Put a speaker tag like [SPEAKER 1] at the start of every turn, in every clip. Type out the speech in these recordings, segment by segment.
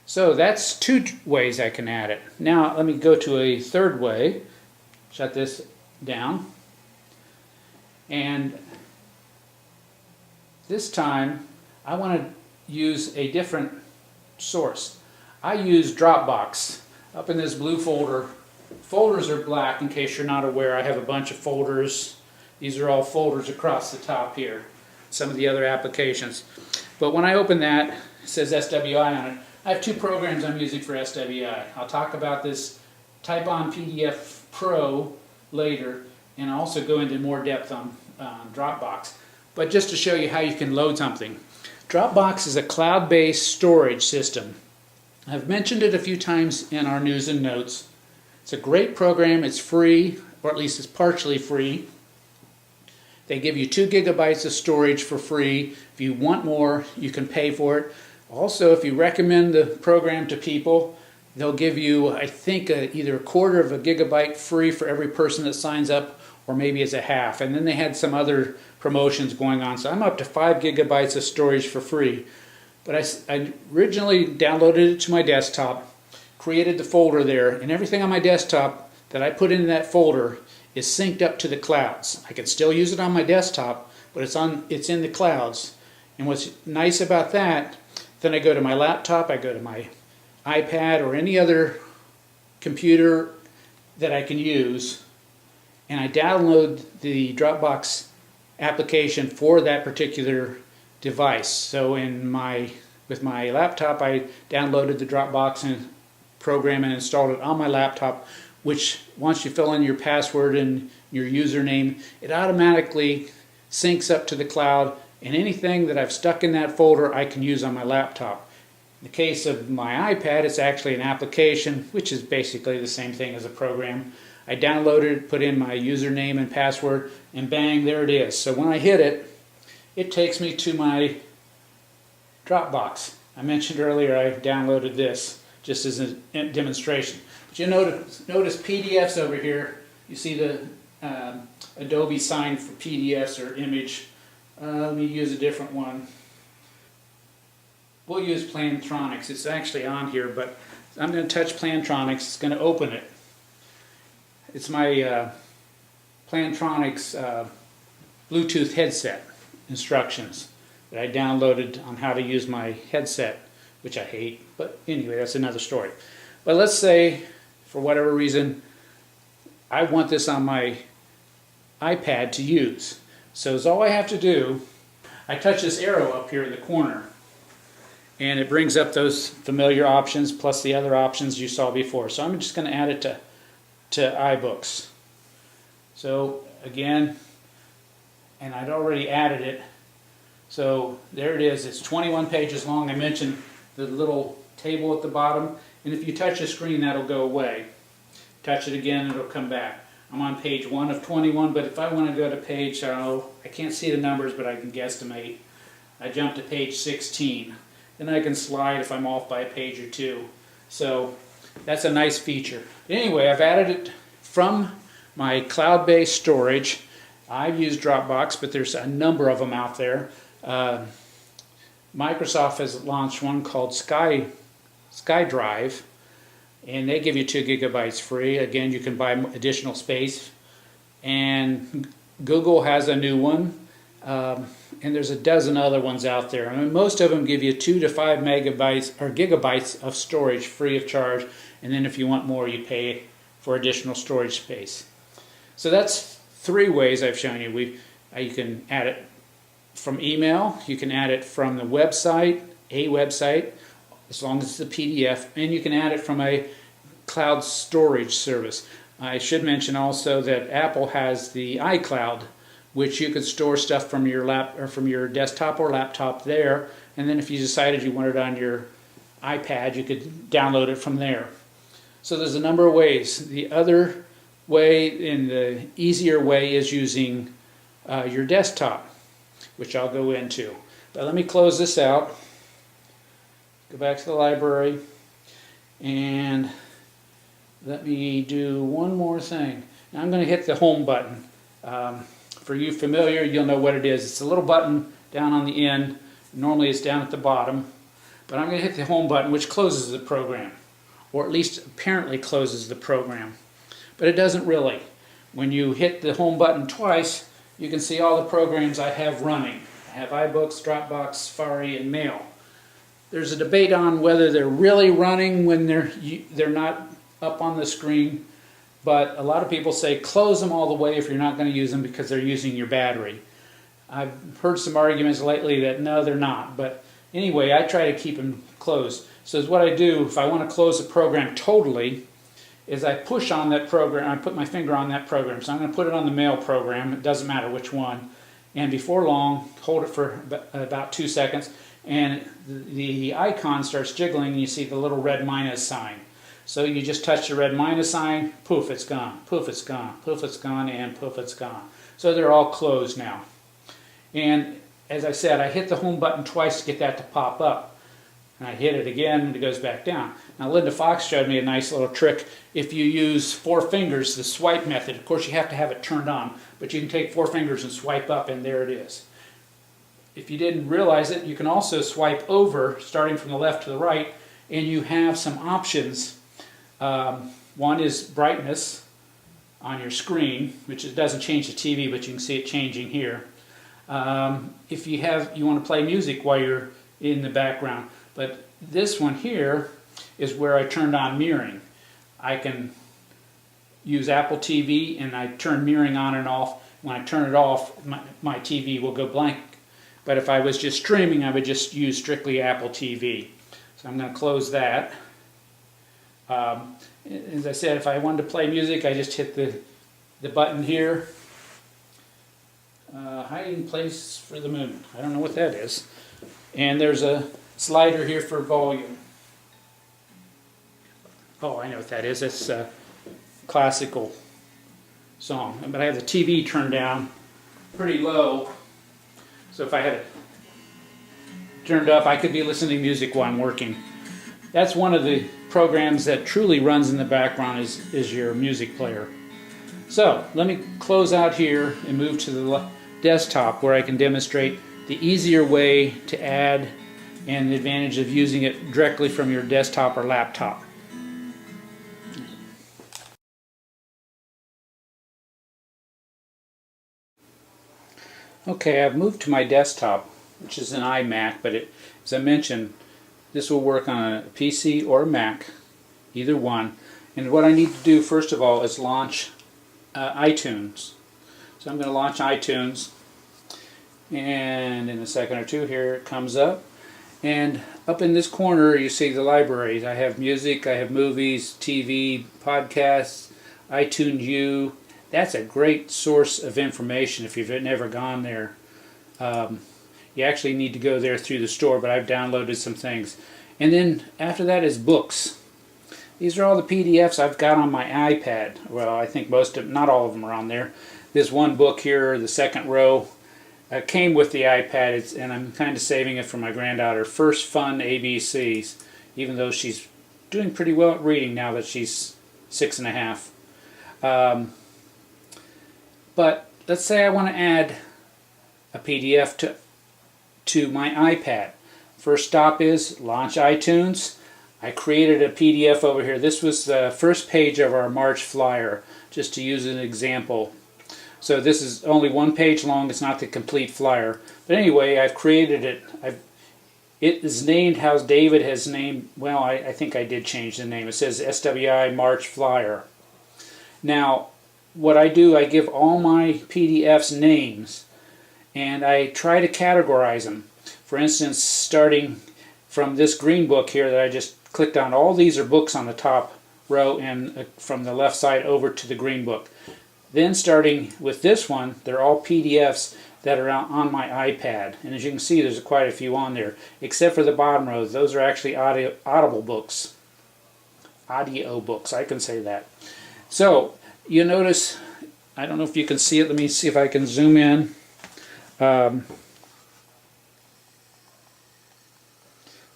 [SPEAKER 1] So that's two ways I can add it. Now let me go to a third way. Shut this down. And this time I want to use a different source. I use Dropbox. Up in this blue folder, folders are black in case you're not aware. I have a bunch of folders. These are all folders across the top here. Some of the other applications. But when I open that, it says SWI on it. I have two programs I'm using for SWI. I'll talk about this Type On PDF Pro later, and I'll also go into more depth on Dropbox. But just to show you how you can load something. Dropbox is a cloud-based storage system. I've mentioned it a few times in our news and notes. It's a great program. It's free, or at least it's partially free. They give you 2 gigabytes of storage for free. If you want more, you can pay for it. Also, if you recommend the program to people, they'll give you, I think, either a quarter of a gigabyte free for every person that signs up, or maybe it's a half. And then they had some other promotions going on. So I'm up to 5 gigabytes of storage for free. But I originally downloaded it to my desktop, created the folder there, and everything on my desktop that I put in that folder is synced up to the clouds. I can still use it on my desktop, but it's in the clouds. And what's nice about that, then I go to my laptop, I go to my iPad or any other computer that I can use, and I download the Dropbox application for that particular device. So with my laptop, I downloaded the Dropbox program and installed it on my laptop, which once you fill in your password and your username, it automatically syncs up to the cloud, and anything that I've stuck in that folder I can use on my laptop. In the case of my iPad, it's actually an application, which is basically the same thing as a program. I downloaded it, put in my username and password, and bang, there it is. So when I hit it, it takes me to my Dropbox. I mentioned earlier I downloaded this just as a demonstration. But you notice PDFs over here. You see the Adobe sign for PDFs or image. Let me use a different one. We'll use Plantronics. It's actually on here, but I'm going to touch Plantronics. It's going to open it. It's my Plantronics Bluetooth headset instructions that I downloaded on how to use my headset, which I hate. But anyway, that's another story. But let's say, for whatever reason, I want this on my iPad to use. So all I have to do, I touch this arrow up here in the corner, and it brings up those familiar options plus the other options you saw before. So I'm just going to add it to iBooks. So again, and I'd already added it. So there it is. It's 21 pages long. I mentioned the little table at the bottom, and if you touch the screen, that'll go away. Touch it again, it'll come back. I'm on page 1 of 21, but if I want to go to page, I can't see the numbers, but I can guesstimate. I jump to page 16. Then I can slide if I'm off by a page or two. So that's a nice feature. Anyway, I've added it from my cloud-based storage. I've used Dropbox, but there's a number of them out there. Microsoft has launched one called SkyDrive, and they give you 2 gigabytes free. Again, you can buy additional space. And Google has a new one, and there's a dozen other ones out there. I mean, most of them give you 2 to 5 megabytes or gigabytes of storage free of charge, and then if you want more, you pay for additional storage space. So that's 3 ways I've shown you. You can add it from email, you can add it from the website, as long as it's a PDF, and you can add it from a cloud storage service. I should mention also that Apple has the iCloud, which you could store stuff from your from your desktop or laptop there, and then if you decided you wanted it on your iPad, you could download it from there. So there's a number of ways. The other way, and the easier way, is using your desktop, which I'll go into. But let me close this out. Go back to the library, and let me do one more thing. Now I'm going to hit the home button. For you familiar, you'll know what it is. It's a little button down on the end. Normally it's down at the bottom. But I'm going to hit the home button, which closes the program, or at least apparently closes the program. But it doesn't really. When you hit the home button twice, you can see all the programs I have running. I have iBooks, Dropbox, Safari, and Mail. There's a debate on whether they're really running when they're not up on the screen, but a lot of people say close them all the way if you're not going to use them because they're using your battery. I've heard some arguments lately that no, they're not, but anyway, I try to keep them closed. So what I do, if I want to close a program totally, is I push on that program, I put my finger on that program. So I'm going to put it on the Mail program, it doesn't matter which one, and before long, hold it for about 2 seconds, and the icon starts jiggling and you see the little red minus sign. So you just touch the red minus sign, poof, it's gone, poof, it's gone, poof, it's gone, and poof, it's gone. So they're all closed now. And as I said, I hit the home button twice to get that to pop up. And I hit it again and it goes back down. Now Linda Fox showed me a nice little trick. If you use 4 fingers, the swipe method, of course you have to have it turned on, but you can take 4 fingers and swipe up and there it is. If you didn't realize it, you can also swipe over, starting from the left to the right, and you have some options. One is brightness on your screen, which it doesn't change the TV, but you can see it changing here. If you want to play music while you're in the background. But this one here is where I turned on mirroring. I can use Apple TV and I turn mirroring on and off. When I turn it off, my TV will go blank. But if I was just streaming, I would just use strictly Apple TV. So I'm going to close that. As I said, if I wanted to play music, I just hit the button here. Hiding place for the moon. I don't know what that is. And there's a slider here for volume. Oh, I know what that is. It's a classical song. But I have the TV turned down pretty low. So if I had it turned up, I could be listening to music while I'm working. That's one of the programs that truly runs in the background is your music player. So let me close out here and move to the desktop where I can demonstrate the easier way to add and the advantage of using it directly from your desktop or laptop. Okay, I've moved to my desktop, which is an iMac, but as I mentioned, this will work on a PC or a Mac, either one. And what I need to do first of all is launch iTunes. So I'm going to launch iTunes, and in a second or two here it comes up. And up in this corner you see the libraries. I have music, I have movies, TV, podcasts, iTunes U. That's a great source of information if you've never gone there. You actually need to go there through the store, but I've downloaded some things. And then after that is books. These are all the PDFs I've got on my iPad. Well, I think not all of them are on there. This one book here, the second row, came with the iPad, and I'm kind of saving it for my granddaughter. First Fun ABCs, even though she's doing pretty well at reading now that she's 6.5. But let's say I want to add a PDF to my iPad. First stop is launch iTunes. I created a PDF over here. This was the first page of our March flyer, just to use an example. So this is only 1 page long. It's not the complete flyer. But anyway, I've created it. It is named how David has named, well, I think I did change the name. It says SWI March Flyer. Now, what I do, I give all my PDFs names, and I try to categorize them. For instance, starting from this green book here that I just clicked on, all these are books on the top row, and from the left side over to the green book. Then starting with this one, they're all PDFs that are on my iPad. And as you can see, there's quite a few on there. Except for the bottom row, those are actually audible books. Audio books, I can say that. So, you notice, I don't know if you can see it. Let me see if I can zoom in.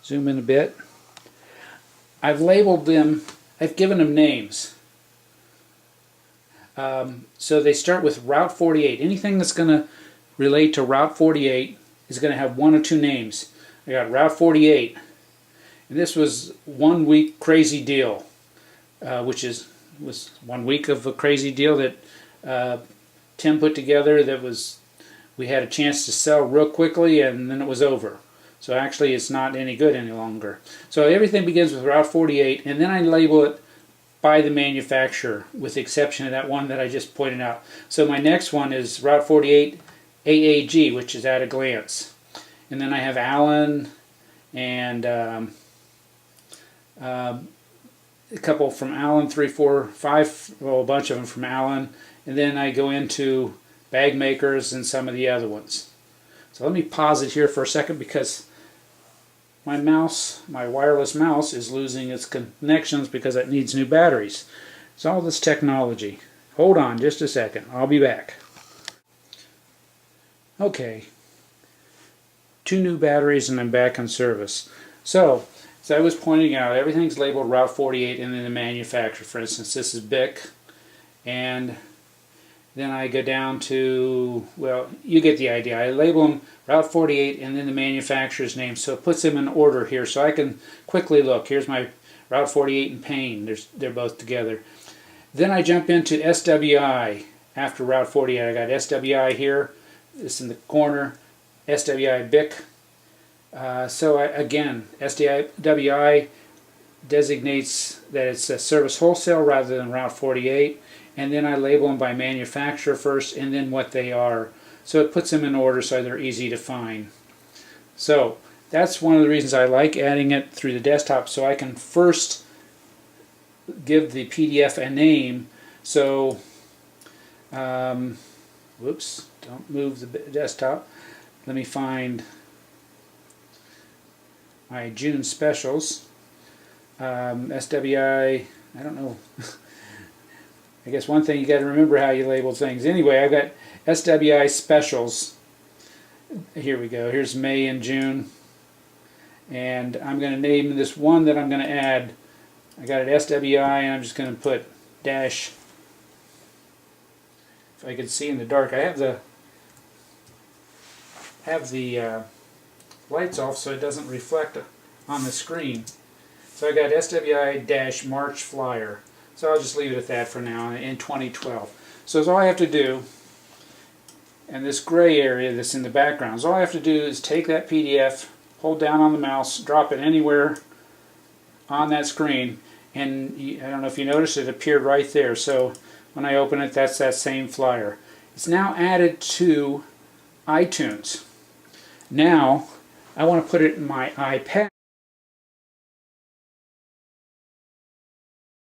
[SPEAKER 1] Zoom in a bit. I've labeled them, I've given them names. So they start with Route 48. Anything that's going to relate to Route 48 is going to have 1 or 2 names. I got Route 48, And this was 1 week crazy deal, which was 1 week of a crazy deal that Tim put together. We had a chance to sell real quickly, and then it was over. So actually it's not any good any longer. So everything begins with Route 48, and then I label it by the manufacturer, with the exception of that one that I just pointed out. So my next one is Route 48 AAG, which is at a glance. And then I have Allen and a couple from Allen, 3, 4, 5, well, a bunch of them from Allen. And then I go into bag makers and some of the other ones. So let me pause it here for a second, because my wireless mouse is losing its connections because it needs new batteries. It's all this technology. Hold on just a second. I'll be back. Okay. 2 new batteries and I'm back in service. So, as I was pointing out, everything's labeled Route 48 and then the manufacturer. For instance, this is Bic, and then I go down to, well, you get the idea. I label them Route 48 and then the manufacturer's name, so it puts them in order here so I can quickly look. Here's my Route 48 and Payne. They're both together. Then I jump into SWI after Route 48. I got SWI here. It's in the corner. SWI Bic. Again, SWI designates that it's a service wholesale rather than Route 48. And then I label them by manufacturer first and then what they are. So it puts them in order so they're easy to find. So that's one of the reasons I like adding it through the desktop, so I can first give the PDF a name. So, whoops, don't move the desktop. Let me find my June specials. SWI, I don't know. I guess one thing you got to remember how you label things. Anyway, I've got SWI specials. Here we go. Here's May and June. And I'm going to name this one that I'm going to add. I got it SWI, and I'm just going to put dash. If I can see in the dark, I have the lights off so it doesn't reflect on the screen. So I got SWI dash March flyer. So I'll just leave it at that for now, in 2012. So all I have to do, and this gray area that's in the background, so all I have to do is take that PDF, hold down on the mouse, drop it anywhere on that screen, and I don't know if you noticed, it appeared right there. So when I open it, that's that same flyer. It's now added to iTunes. Now I want to put it in my iPad.